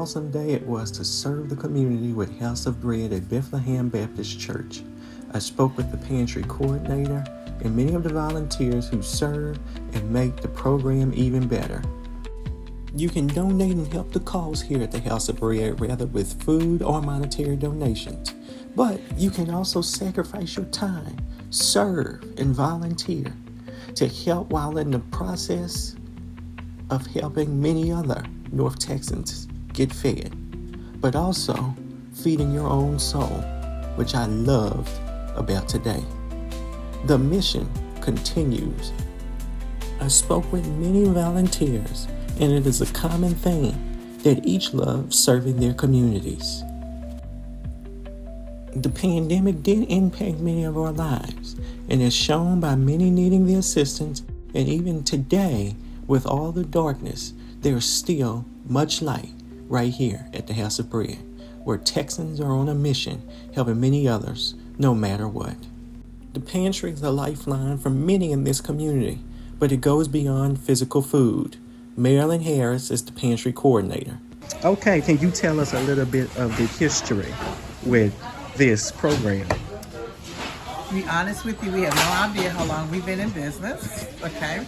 awesome day it was to serve the community with House of Bread at Bethlehem Baptist Church. I spoke with the pantry coordinator and many of the volunteers who serve and make the program even better. You can donate and help the cause here at the House of Bread, whether with food or monetary donations. But you can also sacrifice your time, serve, and volunteer to help while in the process of helping many other North Texans get fed, but also feeding your own soul, which I loved about today. The mission continues. I spoke with many volunteers, and it is a common theme that each loves serving their communities. The pandemic did impact many of our lives, and is shown by many needing the assistance, and even today, with all the darkness, there is still much light right here at the House of Bread, where Texans are on a mission helping many others no matter what. The pantry is a lifeline for many in this community, but it goes beyond physical food. Marilyn Harris is the pantry coordinator. Okay, can you tell us a little bit of the history with this program? To be honest with you, we have no idea how long we've been in business, okay?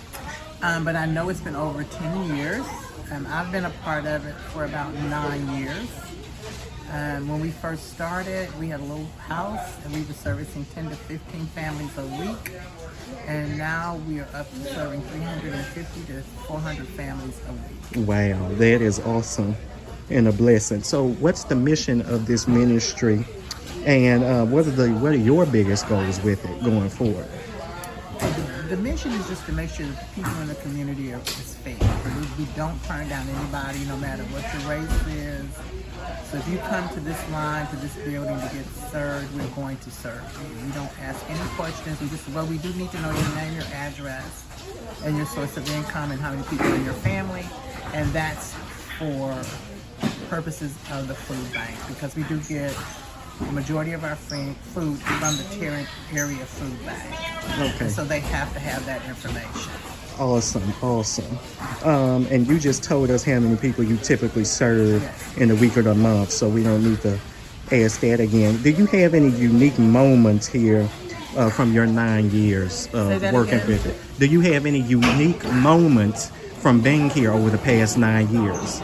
But I know it's been over 10 years. I've been a part of it for about 9 years. When we first started, we had a little house and we were servicing 10 to 15 families a week. And now we are up to serving 350 to 400 families a week. Wow, that is awesome and a blessing. So what's the mission of this ministry, and what are your biggest goals with it going forward? The mission is just to make sure that the people in the community is fed. We don't turn down anybody, no matter what your race is. So if you come to this line, to this building to get served, we're going to serve you. We don't ask any questions. We do need to know your name, your address, and your source of income, and how many people in your family. And that's for purposes of the food bank, because we do get the majority of our food from the Tarrant area food bank. Okay. And so they have to have that information. Awesome. And you just told us how many people you typically serve in a week or a month, so we don't need to ask that again. Do you have any unique moments here from your 9 years of working with it? Do you have any unique moments from being here over the past 9 years?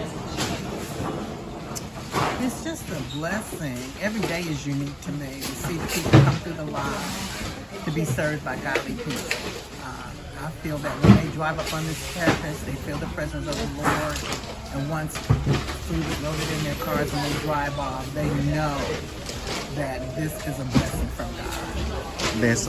It's just a blessing. Every day is unique to me to see the people come through the line to be served by godly people. I feel that when they drive up on this campus, they feel the presence of the Lord. And once food is loaded in their cars and they drive off, they know that this is a blessing from God. That's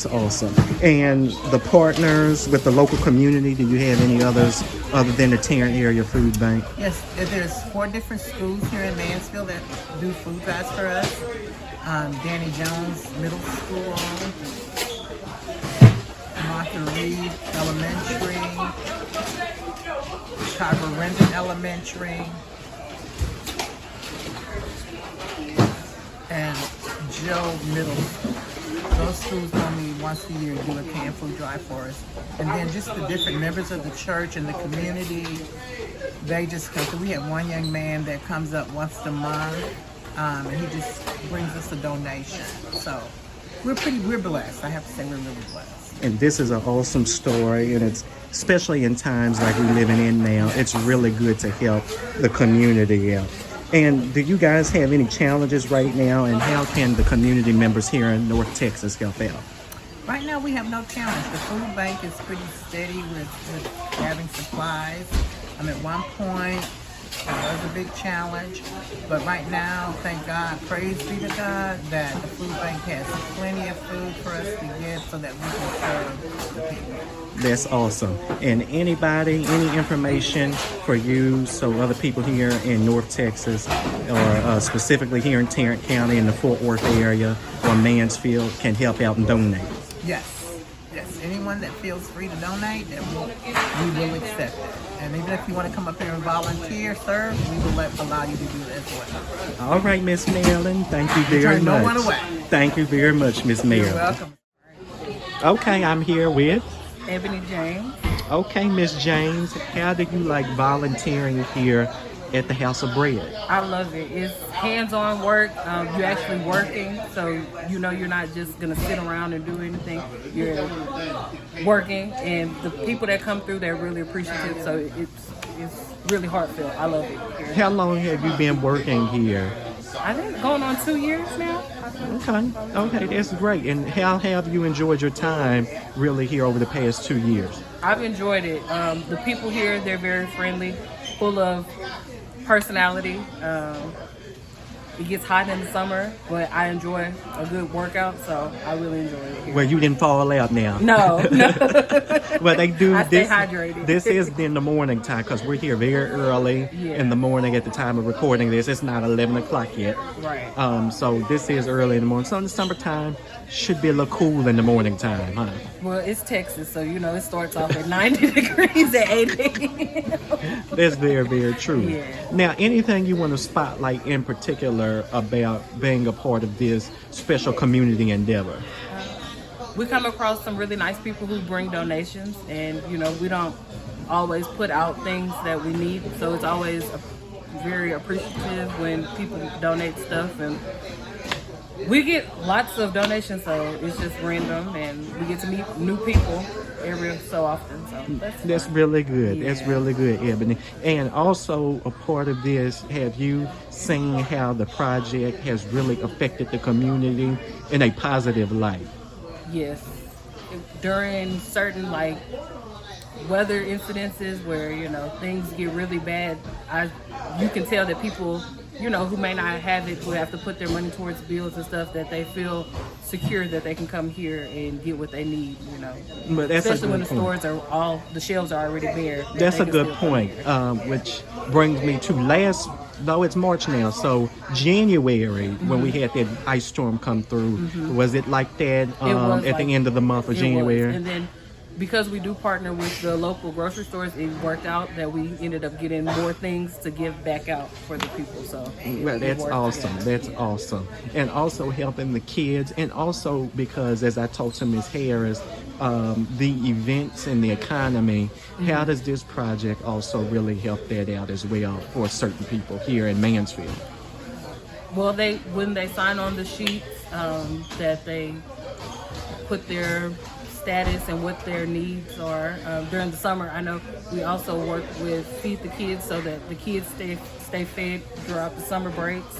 awesome. And the partners with the local community, do you have any others other than the Tarrant Area Food Bank? Yes, there's 4 different schools here in Mansfield that do food drives for us. Danny Jones Middle School, Martha Reed Elementary, Chicago Rendon Elementary, and Joe Middle School. Those schools only once a year do a canned food drive for us. And then just the different members of the church and the community, they just come through. We have one young man that comes up once a month, and he just brings us a donation. So we're blessed. I have to say we're really blessed. And this is an awesome story, and it's especially in times like we're living in now, it's really good to help the community out. And do you guys have any challenges right now, and how can the community members here in North Texas help out? Right now we have no challenge. The food bank is pretty steady with having supplies. At one point it was a big challenge, but right now, thank God, praise be to God, that the food bank has plenty of food for us to get so that we can serve the people. That's awesome. And anybody, any information for you so other people here in North Texas, or specifically here in Tarrant County in the Fort Worth area or Mansfield, can help out and donate? Yes. Anyone that feels free to donate, we will accept it. And even if you want to come up here and volunteer, serve, we will allow you to do it as well. All right, Miss Marilyn. Thank you very much. No one away. Thank you very much, Miss Marilyn. You're welcome. Okay, I'm here with Ebony James. Okay, Miss James, how do you like volunteering here at the House of Bread? I love it. It's hands-on work. You're actually working, so you know you're not just gonna sit around and do anything. You're working, and the people that come through, they're really appreciative. So it's really heartfelt. I love it here. How long have you been working here? I think going on 2 years now. Okay, that's great. And how have you enjoyed your time really here over the past 2 years? I've enjoyed it. The people here, they're very friendly, full of personality. It gets hot in the summer, but I enjoy a good workout, so I really enjoy it here. Well, you didn't fall out now. No. Well, they do. I stay hydrated. This is in the morning time because we're here very early in the morning at the time of recording this. It's not 11 o'clock yet. Right. So this is early in the morning. So in the summertime, should be a little cool in the morning time, huh? Well, it's Texas, so you know it starts off at 90 degrees at 8 a.m. That's very, very true. Yeah. Now, anything you want to spotlight in particular about being a part of this special community endeavor? We come across some really nice people who bring donations, and you know we don't always put out things that we need, so it's always very appreciative when people donate stuff, and we get lots of donations, so it's just random, and we get to meet new people every so often. So that's really good. Yeah. That's really good, Ebony. And also a part of this, have you seen how the project has really affected the community in a positive light? Yes. During certain like weather incidences where you know things get really bad, you can tell that people, you know, who may not have it, who have to put their money towards bills and stuff, that they feel secure that they can come here and get what they need, you know. But that's especially when the point. stores are the shelves are already bare. That's a good point, which brings me to though it's March now, so January, when we had that ice storm come through, was it like that at the end of the month of January? And then because we do partner with the local grocery stores, it worked out that we ended up getting more things to give back out for the people. So well, that's awesome. That's awesome. And also helping the kids, and also because, as I talked to Ms. Harris, the events and the economy, how does this project also really help that out as well for certain people here in Mansfield? Well, when they sign on the sheets, that they put their status and what their needs are during the summer. I know we also work with Feed the Kids so that the kids stay fed throughout the summer breaks.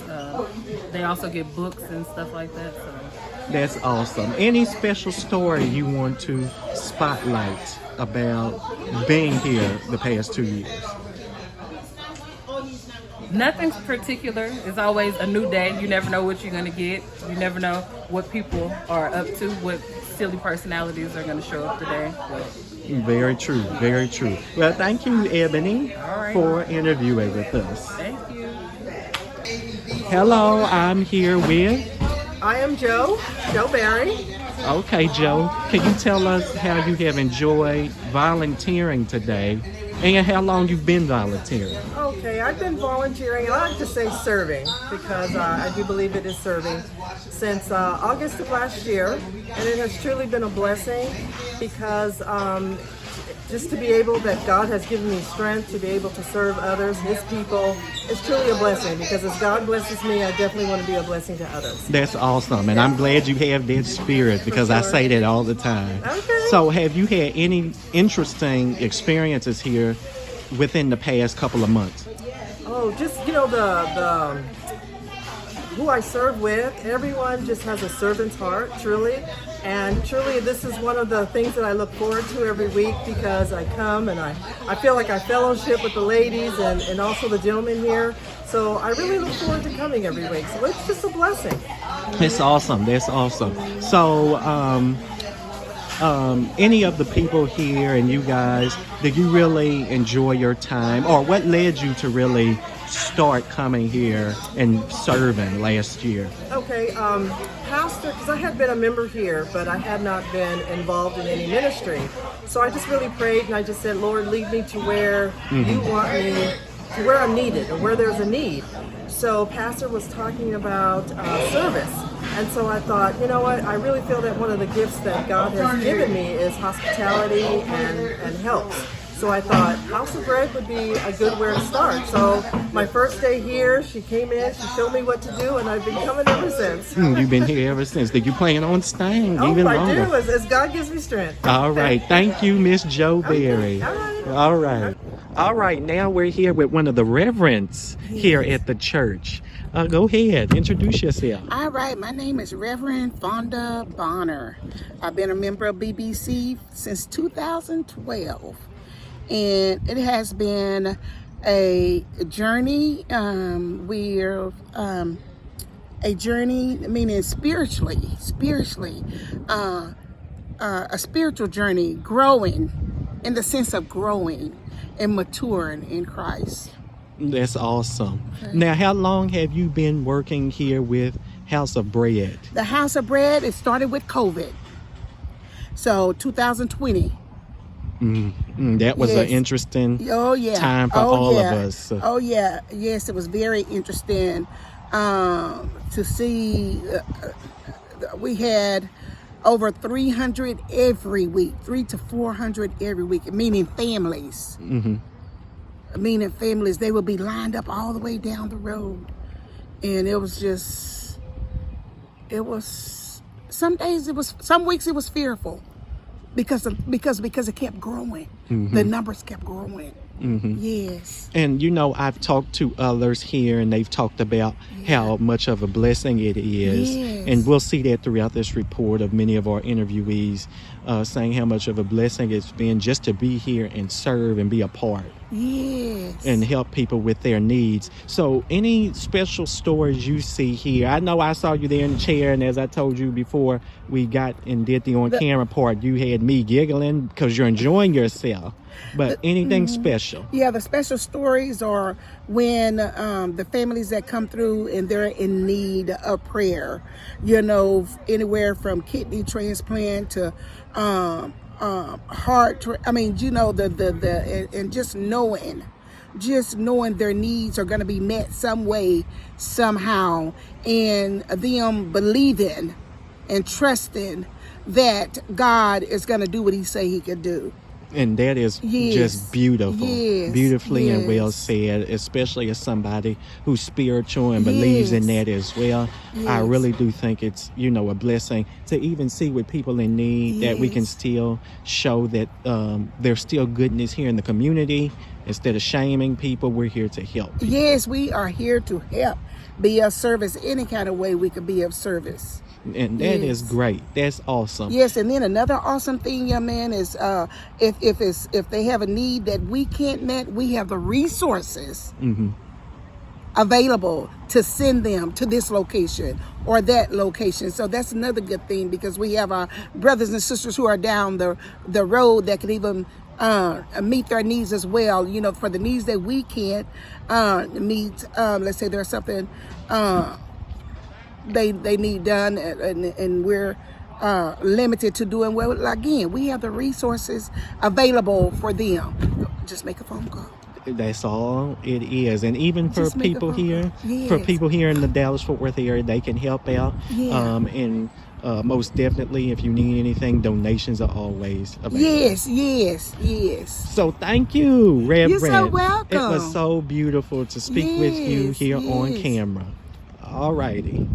They also get books and stuff like that. So. That's awesome. Any special story you want to spotlight about being here the past 2 years? Nothing particular. It's always a new day. You never know what you're going to get. You never know what people are up to, what silly personalities are going to show up today. Very true, very true. Well, thank you, Ebony, for interviewing with us. Thank you. Hello, I'm here with... I am Joe Barry. Okay, Joe, can you tell us how you have enjoyed volunteering today and how long you've been volunteering? Okay, I've been volunteering, and I like to say serving, because I do believe it is serving, since August of last year, and it has truly been a blessing, because just to be able, that God has given me strength to be able to serve others, His people, is truly a blessing, because as God blesses me, I definitely want to be a blessing to others. That's awesome, and I'm glad you have that spirit, because I say that all the time. Okay. So have you had any interesting experiences here within the past couple of months? Oh, just, you know, the who I serve with, everyone just has a servant's heart, truly. And truly, this is one of the things that I look forward to every week, because I come and I feel like I fellowship with the ladies and also the gentlemen here. So I really look forward to coming every week. So it's just a blessing. That's awesome. That's awesome. So, any of the people here and you guys, did you really enjoy your time, or what led you to really start coming here and serving last year? Okay, pastor, because I had been a member here, but I had not been involved in any ministry. So I just really prayed, and I just said, Lord, lead me to where you want me, to where I'm needed, or where there's a need. So pastor was talking about service. And so I thought, you know what, I really feel that one of the gifts that God has given me is hospitality and help. So I thought House of Bread would be a good where to start. So my first day here, she came in, she showed me what to do, and I've been coming ever since. You've been here ever since. Did you plan on staying even I longer? do, as God gives me strength. All right. Thank you, Miss Jo Berry. All right. All right. All right. Now we're here with one of the reverends here at the church. Go ahead. Introduce yourself. All right, my name is Reverend Fonda Bonner. I've been a member of BBC since 2012. And it has been a journey. We're a journey, meaning spiritually, a spiritual journey, growing in the sense of growing and maturing in Christ. That's awesome. Okay. Now, how long have you been working here with House of Bread? The House of Bread, it started with COVID. So 2020. That was an Yes. interesting Yeah. time for all of us. Oh yeah, yes, it was very interesting to see. We had over 300 every week, 300 to 400 every week, meaning families. Meaning families, they would be lined up all the way down the road, and it was just, it was some days, it was some weeks it was fearful. Because it kept growing. The numbers kept growing. Yes. And you know, I've talked to others here and they've talked about how much of a blessing it is. Yes. And we'll see that throughout this report of many of our interviewees saying how much of a blessing it's been just to be here and serve and be a part. Yes. And help people with their needs. So any special stories you see here? I know I saw you there in the chair, and as I told you before we got and did the on-camera part, you had me giggling because you're enjoying yourself. But anything special? Yeah, the special stories are when the families that come through and they're in need of prayer. You know, anywhere from kidney transplant to heart. I mean, you know, and just knowing their needs are going to be met some way, somehow, and them believing and trusting that God is going to do what He say He could do. And that is just beautiful. Yes. Beautifully and well Yes. said, especially as somebody who's spiritual and believes in that as well. I Yes. really do think it's, you know, a blessing to even see with people in need that we can still show that there's still goodness here in the community. Instead of shaming people, we're here to help. Yes, we are here to help, be of service, any kind of way we could be of service. And that is great. That's awesome. Yes, and then another awesome thing, young man, is if they have a need that we can't meet, we have the resources available to send them to this location or that location. So that's another good thing, because we have our brothers and sisters who are down the road that can even meet their needs as well. You know, for the needs that we can't meet. Let's say there's something they need done, and we're limited to doing well. Again, we have the resources available for them. Just make a phone call. That's all it is. And even for Just make a people phone here, call. for Yes. people here in the Dallas-Fort Worth area, they can help out. Yeah. And most definitely, if you need anything, donations are always available. Yes. So thank you, Reverend. You're so welcome. It was so beautiful to speak with you here on Yes. camera. All righty.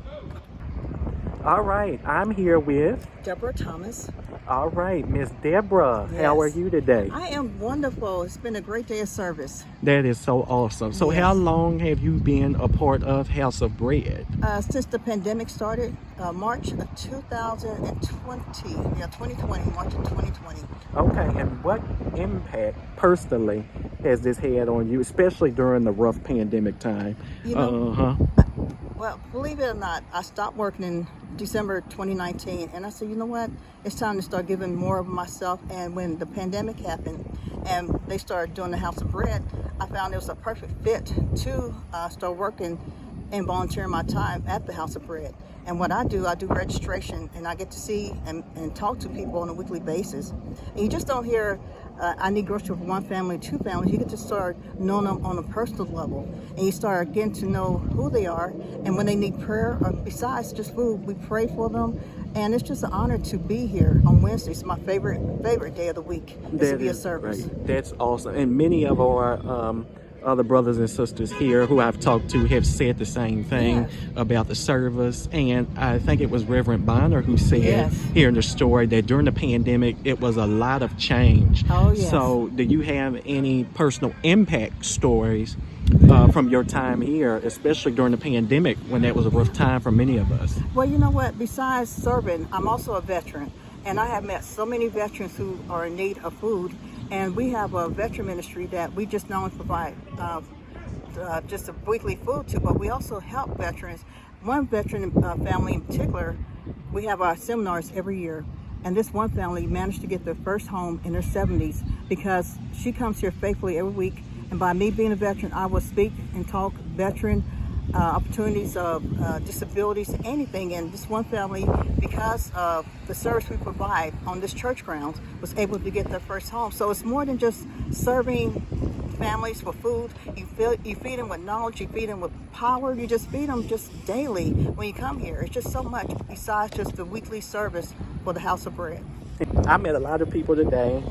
All right, I'm here with, Deborah Thomas. all right, Miss Deborah. How are Yes. you today? I am wonderful. It's been a great day of service. That is so awesome. So Yes. how long have you been a part of House of Bread? Since the pandemic started, March of 2020. Yeah, 2020, March of 2020. Okay, and what impact personally has this had on you, especially during the rough pandemic time? You know, well, believe it or not, I stopped working in December 2019, and I said, you know what? It's time to start giving more of myself. And when the pandemic happened and they started doing the House of Bread, I found it was a perfect fit to start working and volunteering my time at the House of Bread. And what I do registration, and I get to see and talk to people on a weekly basis. And you just don't hear, I need groceries for one family, two families. You get to start knowing them on a personal level. And you start getting to know who they are. And when they need prayer, or besides just food, we pray for them. And it's just an honor to be here on Wednesday. It's my favorite day of the week is to be a service. Great. That's awesome. And many of our other brothers and sisters here who I've talked to have said the same thing about the service. And I think it was Reverend Bonner who said here in the story that during the pandemic, it was a lot of change. Oh, yes. So do you have any personal impact stories from your time here, especially during the pandemic when that was a rough time for many of us? Well, you know what? Besides serving, I'm also a veteran. And I have met so many veterans who are in need of food. And we have a veteran ministry that we just not only provide just a weekly food to, but we also help veterans. One veteran family in particular, we have our seminars every year. And this one family managed to get their first home in their 70s because she comes here faithfully every week. And by me being a veteran, I will speak and talk veteran opportunities of disabilities, anything. And this one family, because of the service we provide on this church grounds, was able to get their first home. So it's more than just serving families for food. You feed them with knowledge, you feed them with power, you just feed them just daily when you come here. It's just so much besides just the weekly service for the House of Bread. I met a lot of people today.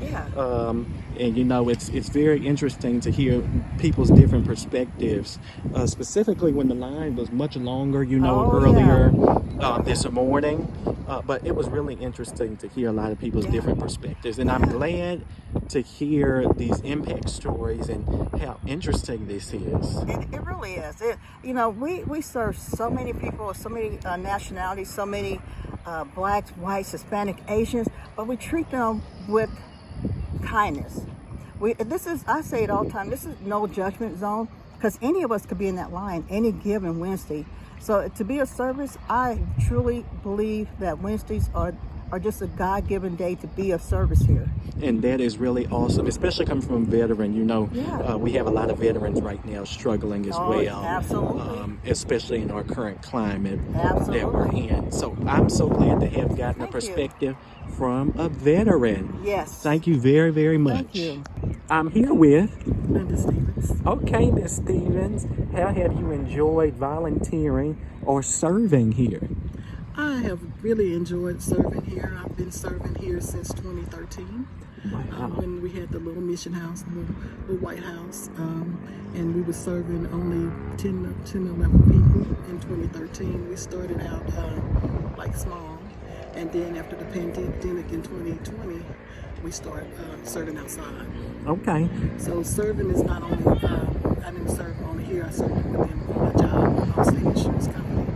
And you know, it's very interesting to hear people's different perspectives, specifically when the line was much longer, you know, earlier this morning. But it was really interesting to hear a lot of people's different perspectives. And I'm glad to hear these impact stories and how interesting this is. It really is. You know, we serve so many people, so many nationalities, so many blacks, whites, Hispanic, Asians, but we treat them with kindness. I say it all the time, this is no judgment zone, because any of us could be in that line any given Wednesday. So to be a service, I truly believe that Wednesdays are just a God-given day to be of service here. And that is really awesome, especially coming from a veteran. You know, we have a lot of veterans right now struggling as well. Absolutely. Especially in our current climate that Absolutely. we're in. So I'm so glad to have gotten a perspective from a veteran. Yes. Thank you very, very much. Thank you. I'm here with Linda Stevens. Okay, Ms. Stevens, how have you enjoyed volunteering or serving here? I have really enjoyed serving here. I've been serving here since 2013. When we had the little mission house, the White House, and we were serving only 10 to 11 people in 2013. We started out like small, and then after the pandemic in 2020, we started serving outside. Okay. So serving is not only, I didn't serve only here, I served within my job at the state insurance company.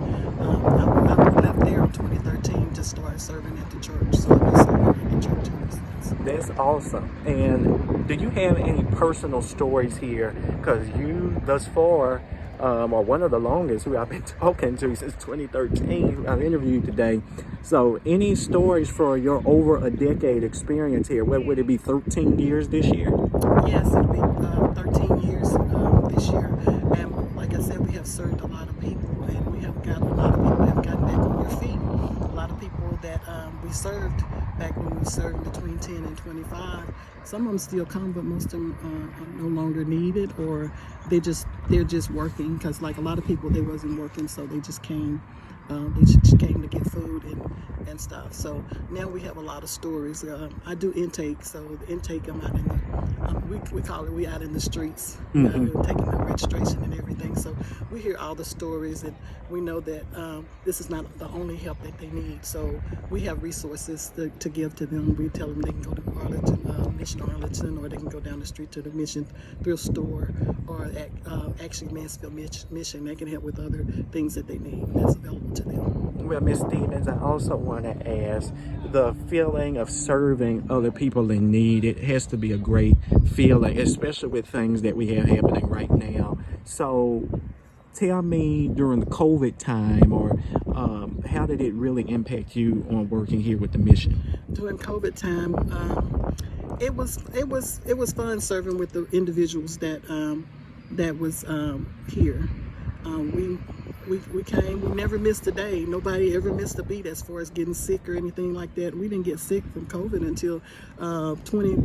I left there in 2013 to start serving at the church, so I've been serving at the church ever since. That's awesome. And do you have any personal stories here? Because you, thus far, are one of the longest who I've been talking to since 2013, who I've interviewed today. So any stories for your over a decade experience here? What would it be, 13 years this year? Yes, it'll be 13 years this year. And like I said, we have served a lot of people, and we have got a lot of people have gotten back on their feet. A lot of people that we served back when we served between 10 and 25. Some of them still come, but most of them are no longer needed, or they're just working, because like a lot of people, they wasn't working, so they just came. They just came to get food and stuff. So now we have a lot of stories. I do intake, so the intake, I'm out in the, we call it, we out in the streets, taking the registration and everything. So we hear all the stories, and we know that this is not the only help that they need. So we have resources to give to them. We tell them they can go to Arlington, Mission Arlington, or they can go down the street to the Mission thrift store, or actually Mansfield Mission. They can help with other things that they need that's available to them. Well, Ms. Stevens, I also want to ask, the feeling of serving other people in need, it has to be a great feeling, especially with things that we have happening right now. So tell me, during the COVID time, or how did it really impact you on working here with the mission? During COVID time, it was fun serving with the individuals that was here. we came. We never missed a day. Nobody ever missed a beat as far as getting sick or anything like that. We didn't get sick from COVID until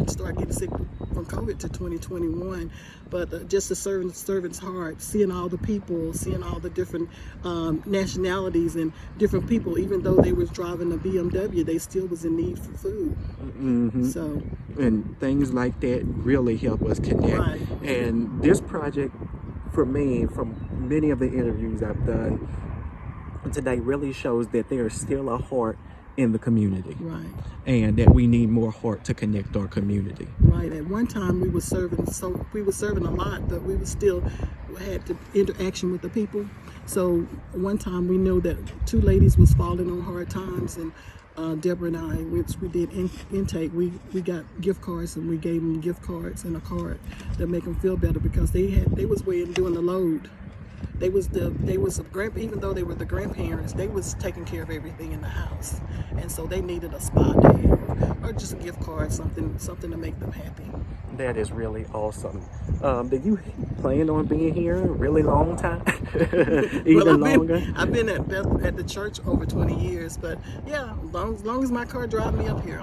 started getting sick from COVID to 2021. But just the servant's heart, seeing all the people, seeing all the different nationalities and different people, even though they was driving a BMW, they still was in need for food. Mm-hmm. So, and things like that really help us connect. Right. And this project, for me, from many of the interviews I've done today, really shows that there is still a heart in the community. right. And that we need more heart to connect our community. Right. At one time we were serving a lot, but we still had the interaction with the people. So one time we knew that 2 ladies was falling on hard times, and Deborah and I, which we did intake, we got gift cards, and we gave them gift cards and a card that make them feel better, because they was waiting doing the load. Even though they were the grandparents, they was taking care of everything in the house, and so they needed a spa day or just a gift card, something to make them happy. That is really awesome. Do you plan on being here a really long time? Longer? I've been at the church over 20 years, but yeah, as long as my car drives me up here,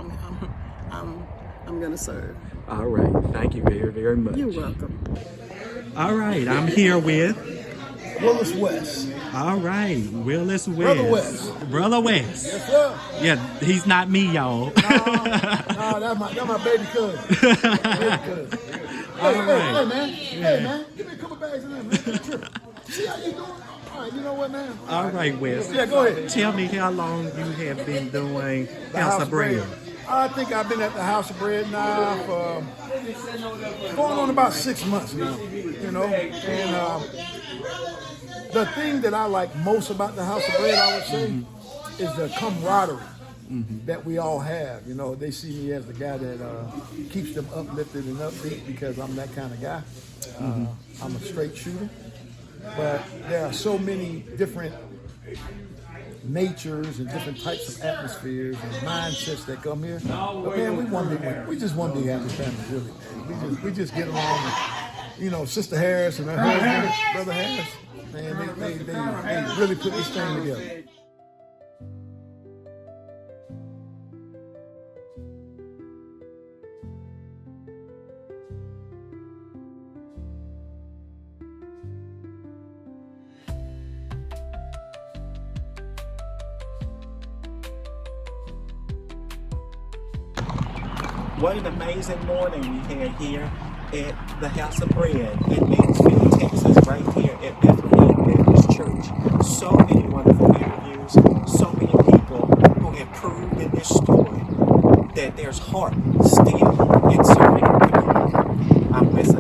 I'm gonna serve. All right. Thank you very, very much. You're welcome. All right. I'm here with. Willis West. All right, Willis West. Brother West. Brother West. Yes, sir. Yeah, he's not me, y'all. No, that's my baby cousin. Baby cousin. Hey, man. Hey, man. Give me a couple bags of them, man. See how you doing? All right, you know what, man? All right, West. Yeah, go ahead. Tell me how long you have been doing House of Bread. I think I've been at the House of Bread now for going on about 6 months now, you know. And the thing that I like most about the House of Bread, I would say, is the camaraderie that we all have. You know, they see me as the guy that keeps them uplifted and upbeat, because I'm that kind of guy. I'm a straight shooter. But there are so many different natures and different types of atmospheres and mindsets that come here. But man, we just one big happy family, really. We just get along. And, you know, Sister Harris and her husband, Brother Harris, man, they really put this thing together. What an amazing morning we had here at the House of Bread in Mansfield, Texas, right here at Bethlehem Baptist Church. So many wonderful interviews, so many people who have proved in this story that there's heart still in serving the community. I'm Wesley.